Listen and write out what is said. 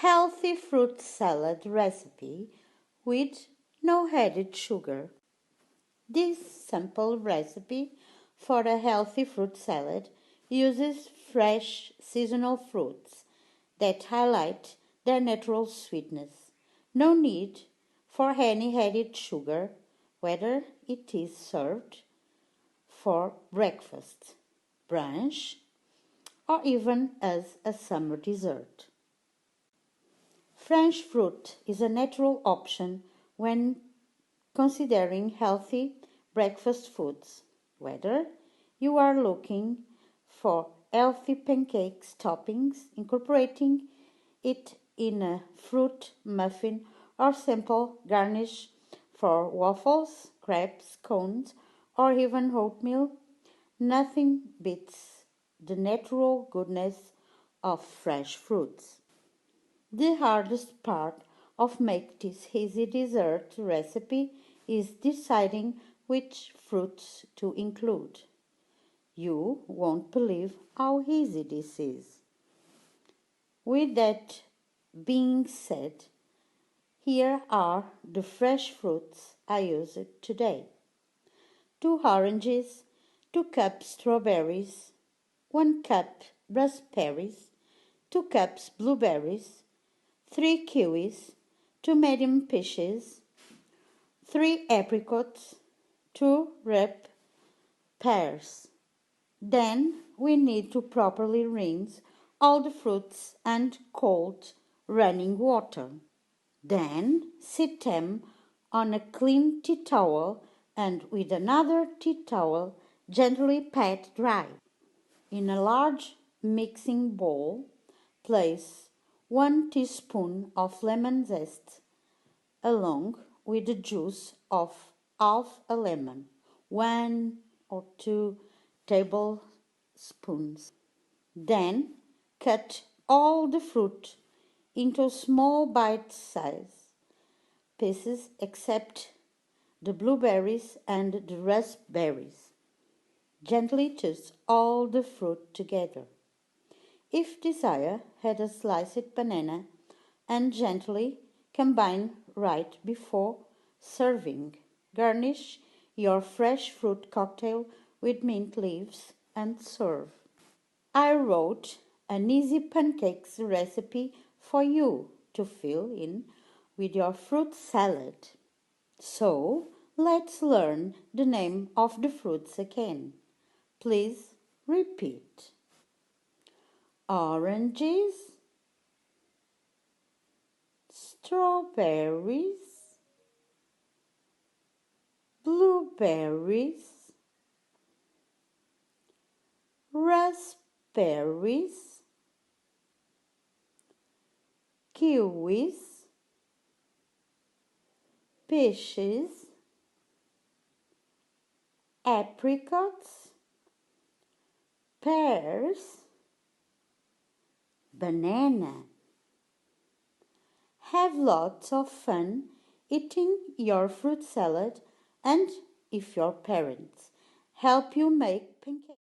healthy fruit salad recipe with no added sugar. This simple recipe for a healthy fruit salad uses fresh seasonal fruits that highlight their natural sweetness. No need for any added sugar, whether it is served for breakfast, brunch, or even as a summer dessert. Fresh fruit is a natural option when considering healthy breakfast foods, whether you are looking for healthy pancakes toppings, incorporating it in a fruit muffin, or simple garnish for waffles, crepes, cones, or even oatmeal. Nothing beats the natural goodness of fresh fruits. The hardest part of make this easy dessert recipe is deciding which fruits to include. You won't believe how easy this is. With that being said, here are the fresh fruits I used today. 2 oranges, 2 cups strawberries, 1 cup raspberries, 2 cups blueberries, 3 kiwis, 2 medium peaches, 3 apricots, 2 ripe pears. Then we need to properly rinse all the fruits and cold running water. Then sit them on a clean tea towel and with another tea towel gently pat dry. In a large mixing bowl, place 1 teaspoon of lemon zest along with the juice of half a lemon, 1 or 2 tablespoons. Then cut all the fruit into small bite-sized pieces except the blueberries and the raspberries. Gently toss all the fruit together. If desired, add a sliced banana and gently combine right before serving. Garnish your fresh fruit cocktail with mint leaves and serve. I wrote an easy pancakes recipe for you to fill in with your fruit salad. So, let's learn the name of the fruits again. Please repeat. Oranges, strawberries, blueberries, raspberries, kiwis, peaches, apricots, pears, banana. Have lots of fun eating your fruit salad, and if your parents help you make pancakes,